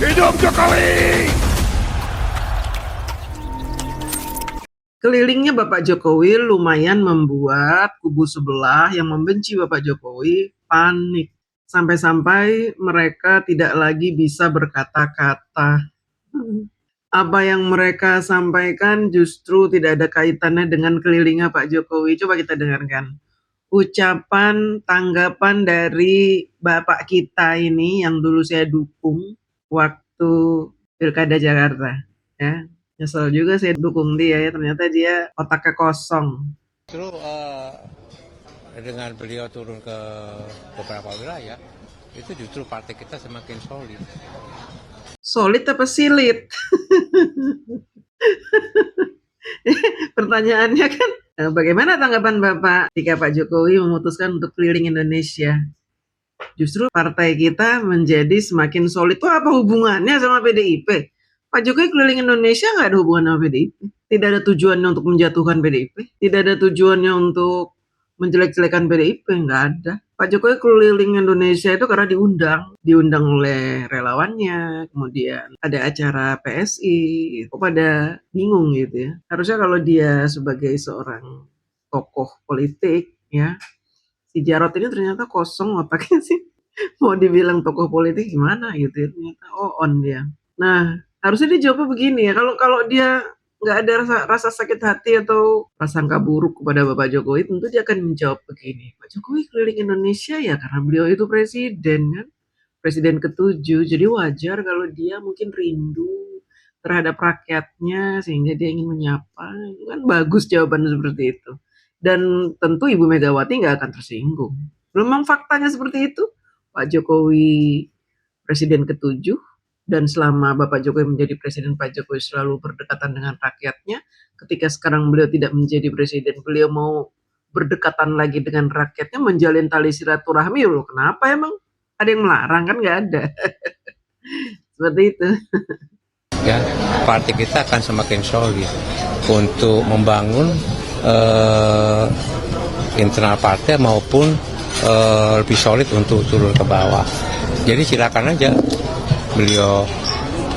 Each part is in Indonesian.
Hidup Jokowi! Kelilingnya Bapak Jokowi lumayan membuat kubu sebelah yang membenci Bapak Jokowi panik. Sampai-sampai mereka tidak lagi bisa berkata-kata. Apa yang mereka sampaikan justru tidak ada kaitannya dengan kelilingnya Pak Jokowi. Coba kita dengarkan ucapan tanggapan dari bapak kita ini yang dulu saya dukung waktu Pilkada Jakarta, ya. Nyesel juga saya dukung dia ya, ternyata dia otaknya kosong. Justru dengan beliau turun ke beberapa wilayah, itu justru partai kita semakin solid. Solid apa silit? Pertanyaannya kan, bagaimana tanggapan Bapak ketika Pak Jokowi memutuskan untuk keliling Indonesia? Justru partai kita menjadi semakin solid. Itu apa hubungannya sama PDIP? Pak Jokowi keliling Indonesia nggak ada hubungan sama PDIP. Tidak ada tujuannya untuk menjatuhkan PDIP. Tidak ada tujuannya untuk menjelek-jelekan PDIP. Nggak ada. Pak Jokowi keliling Indonesia itu karena diundang oleh relawannya, kemudian ada acara PSI, kok pada bingung gitu ya. Harusnya kalau dia sebagai seorang tokoh politik, ya, si Jarod ini ternyata kosong otaknya sih. Mau dibilang tokoh politik gimana gitu ya, ternyata on dia. Nah, harusnya dia jawabnya begini ya, kalau dia nggak ada rasa sakit hati atau prasangka buruk kepada Bapak Jokowi, tentu dia akan menjawab begini, Pak Jokowi keliling Indonesia ya karena beliau itu presiden kan, presiden ke-7, jadi wajar kalau dia mungkin rindu terhadap rakyatnya sehingga dia ingin menyapa. Itu kan bagus jawaban seperti itu. Dan tentu Ibu Megawati nggak akan tersinggung. Memang faktanya seperti itu. Pak Jokowi presiden ke-7, dan selama Bapak Jokowi menjadi presiden, Pak Jokowi selalu berdekatan dengan rakyatnya. Ketika sekarang beliau tidak menjadi presiden, beliau mau berdekatan lagi dengan rakyatnya, menjalin tali silaturahmi. Loh, kenapa emang? Ada yang melarang kan? Nggak ada. Seperti itu. Ya, partai kita akan semakin solid untuk membangun internal partai maupun lebih solid untuk turun ke bawah. Jadi silakan aja beliau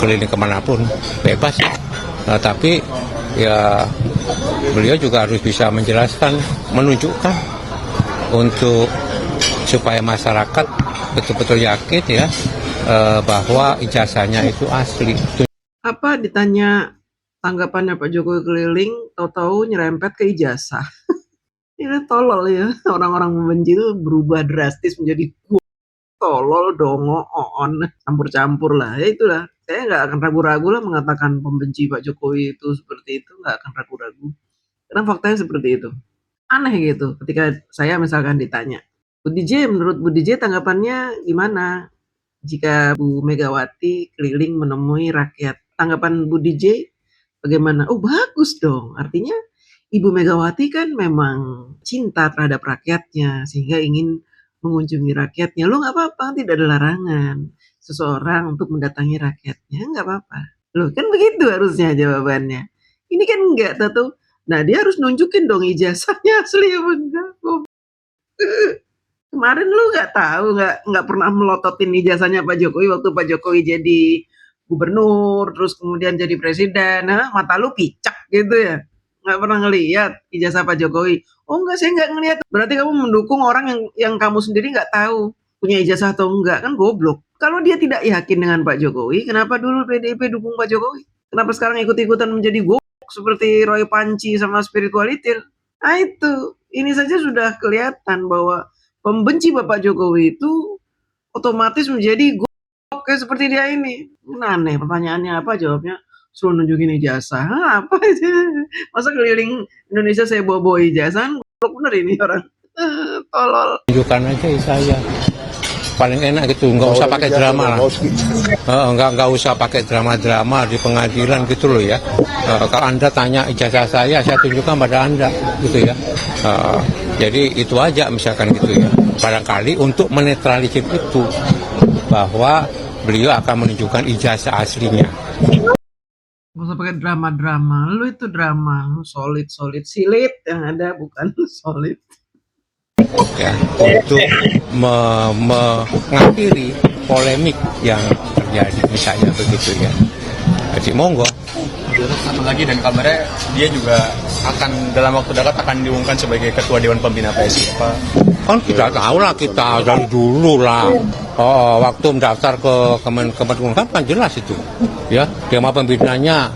keliling kemanapun, bebas ya. Nah, tapi ya beliau juga harus bisa menjelaskan, menunjukkan untuk supaya masyarakat betul-betul yakin ya bahwa ijazahnya itu asli. Apa ditanya tanggapannya Pak Jokowi keliling, tahu-tahu nyerempet ke ijazah. Ini tolol ya, orang-orang membenci itu berubah drastis menjadi tolol, dongo, on, campur-campur lah. Ya itulah, saya nggak akan ragu-ragu lah mengatakan pembenci Pak Jokowi itu seperti itu, nggak akan ragu-ragu. Karena faktanya seperti itu. Aneh gitu ketika saya misalkan ditanya, Budi J, menurut Budi J tanggapannya gimana jika Bu Megawati keliling menemui rakyat? Tanggapan Budi J bagaimana? Oh bagus dong, artinya Ibu Megawati kan memang cinta terhadap rakyatnya sehingga ingin mengunjungi rakyatnya. Loh nggak apa-apa, tidak ada larangan seseorang untuk mendatangi rakyatnya, nggak apa-apa. Loh kan begitu harusnya jawabannya. Ini kan enggak, tahu. Nah dia harus nunjukin dong ijazahnya asli apa enggak. Kemarin lu nggak tahu, nggak pernah melototin ijazahnya Pak Jokowi waktu Pak Jokowi jadi gubernur, terus kemudian jadi presiden. Nah, mata lu picak gitu ya. Nggak pernah ngelihat ijazah Pak Jokowi. Oh enggak, saya nggak ngelihat. Berarti kamu mendukung orang yang kamu sendiri nggak tahu punya ijazah atau enggak, kan goblok. Kalau dia tidak yakin dengan Pak Jokowi, kenapa dulu PDIP dukung Pak Jokowi? Kenapa sekarang ikut-ikutan menjadi goblok seperti Roy Panci sama spiritualitir? Nah itu, ini saja sudah kelihatan bahwa pembenci Bapak Jokowi itu otomatis menjadi goblok kayak seperti dia ini. Aneh, pertanyaannya apa, jawabnya suruh nunjukin ijazah. Apa itu? Masa keliling Indonesia saya bawa-bawa ijazah? Goblok bener ini orang. Tolol. Tunjukkan aja saya. Paling enak gitu, nggak usah pakai drama lah. Nggak usah pakai drama-drama di pengadilan gitu loh ya. Kalau Anda tanya ijazah saya tunjukkan pada Anda gitu ya. Jadi itu aja misalkan gitu ya. Barangkali untuk menetralisir itu bahwa beliau akan menunjukkan ijazah aslinya. Nggak usah pakai drama-drama. Lu itu drama, lu solid, silit yang ada bukan solid. Ya, untuk mengakhiri polemik yang terjadi. terjadi, misalnya begitu ya. Jadi monggo. Satu lagi, dan kabarnya dia juga akan dalam waktu dekat akan diumumkan sebagai ketua Dewan Pembina PSI. Apa? Kan kita tahu lah, kita dari dulu lah. Oh, waktu mendaftar ke Kemenkumham kan jelas itu, ya. Tema pembinanya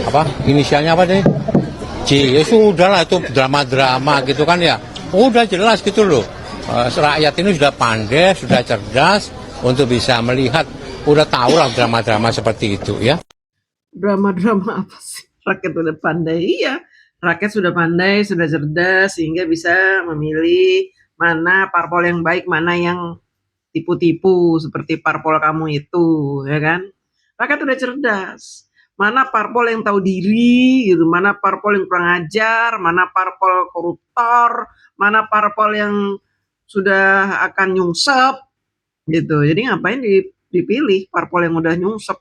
apa? Inisialnya apa deh? C. Ya sudah lah, itu drama-drama gitu kan ya. Udah jelas gitu loh. Rakyat ini sudah pandai, sudah cerdas untuk bisa melihat. Udah tahu lah drama-drama seperti itu ya. Drama-drama apa sih? Rakyat udah pandai, iya. Rakyat sudah pandai, sudah cerdas, sehingga bisa memilih mana parpol yang baik, mana yang tipu-tipu, seperti parpol kamu itu, ya kan? Rakyat udah cerdas. Mana parpol yang tahu diri, gitu, mana parpol yang kurang ajar, mana parpol koruptor, mana parpol yang sudah akan nyungsep, gitu. Jadi ngapain dipilih parpol yang udah nyungsep,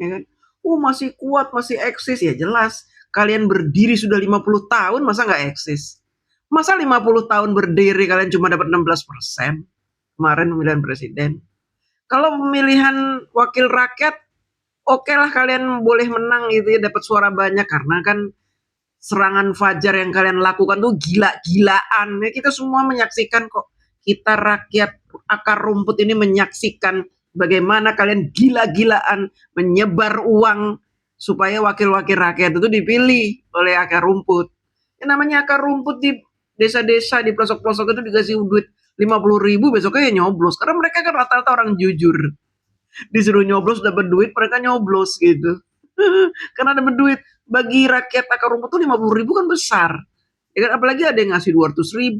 ya kan? Masih kuat, masih eksis, ya jelas. Kalian berdiri sudah 50 tahun, masa nggak eksis? Masa 50 tahun berdiri kalian cuma dapat 16% kemarin pemilihan presiden? Kalau pemilihan wakil rakyat, oke lah kalian boleh menang gitu ya, dapat suara banyak, karena kan serangan fajar yang kalian lakukan tuh gila-gilaan. Ya, kita semua menyaksikan kok. Kita rakyat akar rumput ini menyaksikan bagaimana kalian gila-gilaan menyebar uang supaya wakil-wakil rakyat itu dipilih oleh akar rumput. Yang namanya akar rumput di desa-desa, di pelosok-pelosok itu dikasih duit 50.000, besoknya ya nyoblos. Karena mereka kan rata-rata orang jujur. Disuruh nyoblos dapat duit, mereka nyoblos gitu. Karena dapat duit. Bagi rakyat akar rumput tuh 50.000 kan besar. Ya kan, apalagi ada yang ngasih 200.000.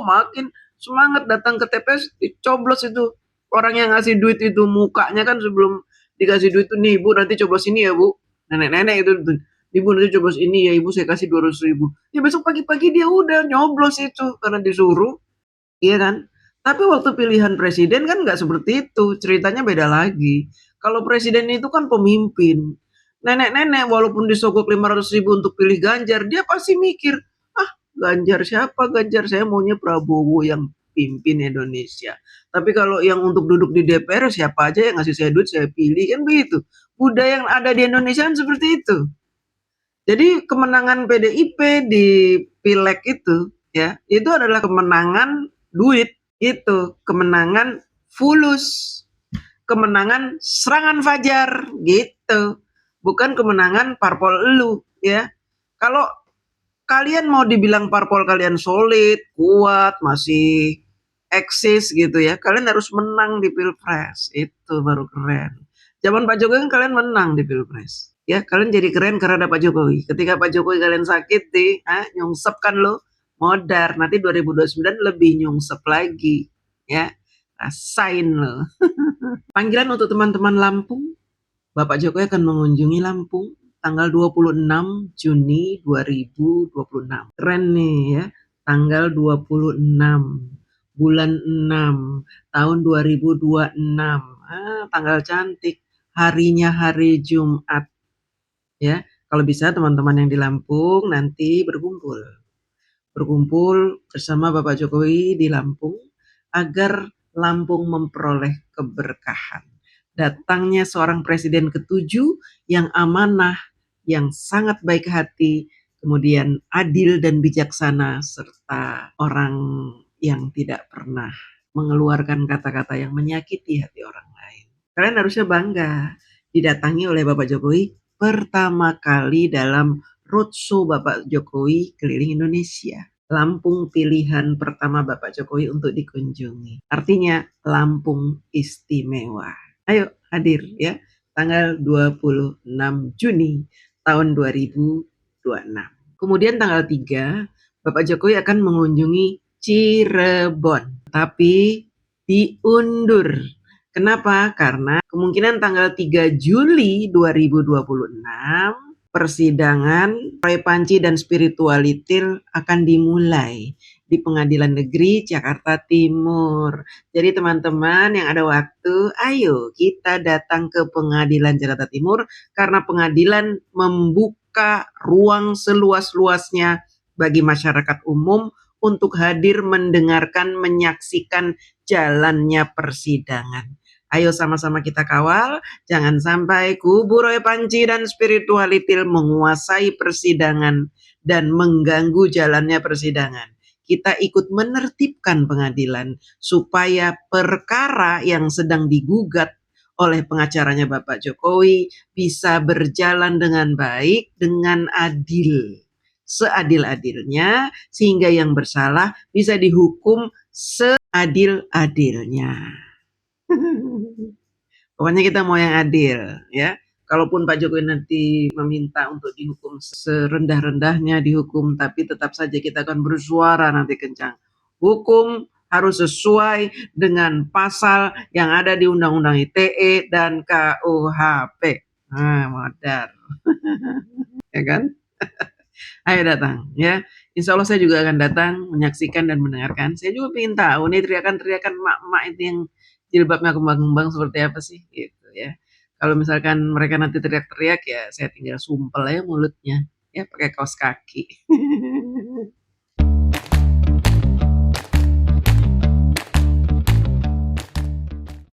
Makin semangat datang ke TPS, dicoblos itu. Orang yang ngasih duit itu mukanya kan sebelum dikasih duit itu, nih Bu nanti coblos ini ya Bu. Nenek-nenek itu, Ibu nanti coblos ini ya Ibu, saya kasih 200.000. Ya besok pagi-pagi dia udah nyoblos itu karena disuruh. Iya kan? Tapi waktu pilihan presiden kan nggak seperti itu, ceritanya beda lagi. Kalau presiden itu kan pemimpin. Nenek-nenek walaupun disogok 500.000 untuk pilih Ganjar, dia pasti mikir, Ganjar siapa? Ganjar, saya maunya Prabowo yang pimpin Indonesia. Tapi kalau yang untuk duduk di DPR, siapa aja yang ngasih saya duit, saya pilih, kan begitu. Budaya yang ada di Indonesia kan seperti itu. Jadi kemenangan PDIP di Pileg itu, ya, itu adalah kemenangan duit, itu kemenangan fulus, kemenangan serangan fajar, gitu. Bukan kemenangan parpol elu, ya. Kalau kalian mau dibilang parpol kalian solid, kuat, masih eksis gitu ya, kalian harus menang di Pilpres, itu baru keren. Zaman Pak Jokowi kan kalian menang di Pilpres. Ya, kalian jadi keren karena ada Pak Jokowi. Ketika Pak Jokowi kalian sakiti, nyungsep kan lo, modar. Nanti 2029 lebih nyungsep lagi. Ya, rasain lo. Panggilan untuk teman-teman Lampung, Bapak Jokowi akan mengunjungi Lampung tanggal 26 Juni 2026. Keren nih ya, tanggal 26 bulan 6 tahun 2026. Tanggal cantik, harinya hari Jumat. Ya, kalau bisa teman-teman yang di Lampung nanti berkumpul bersama Bapak Jokowi di Lampung agar Lampung memperoleh keberkahan. Datangnya seorang presiden ketujuh yang amanah, yang sangat baik hati, kemudian adil dan bijaksana, serta orang yang tidak pernah mengeluarkan kata-kata yang menyakiti hati orang lain. Kalian harusnya bangga didatangi oleh Bapak Jokowi pertama kali dalam roadshow Bapak Jokowi keliling Indonesia. Lampung pilihan pertama Bapak Jokowi untuk dikunjungi. Artinya Lampung istimewa. Ayo hadir ya, tanggal 26 Juni tahun 2026. Kemudian tanggal 3, Bapak Jokowi akan mengunjungi Cirebon, tapi diundur. Kenapa? Karena kemungkinan tanggal 3 Juli 2026 persidangan Roy Panci dan Spiritualitir akan dimulai di Pengadilan Negeri Jakarta Timur. Jadi teman-teman yang ada waktu, ayo kita datang ke Pengadilan Jakarta Timur karena pengadilan membuka ruang seluas-luasnya bagi masyarakat umum untuk hadir mendengarkan, menyaksikan jalannya persidangan. Ayo sama-sama kita kawal, jangan sampai kubu Roy Panci dan spiritualitil menguasai persidangan dan mengganggu jalannya persidangan. Kita ikut menertibkan pengadilan supaya perkara yang sedang digugat oleh pengacaranya Bapak Jokowi bisa berjalan dengan baik, dengan adil. Seadil-adilnya, sehingga yang bersalah bisa dihukum seadil-adilnya. Pokoknya kita mau yang adil, ya. Kalaupun Pak Jokowi nanti meminta untuk dihukum serendah-rendahnya dihukum, tapi tetap saja kita akan bersuara nanti kencang. Hukum harus sesuai dengan pasal yang ada di Undang-Undang ITE dan KUHP. Nah, modar. Ya kan? Ayo datang, ya. Insya Allah saya juga akan datang menyaksikan dan mendengarkan. Saya juga ingin tahu nih teriakan-teriakan emak-emak itu yang jilbabnya kembang-kembang seperti apa sih, gitu ya. Kalau misalkan mereka nanti teriak-teriak ya saya tinggal sumpel aja mulutnya, ya pakai kaos kaki.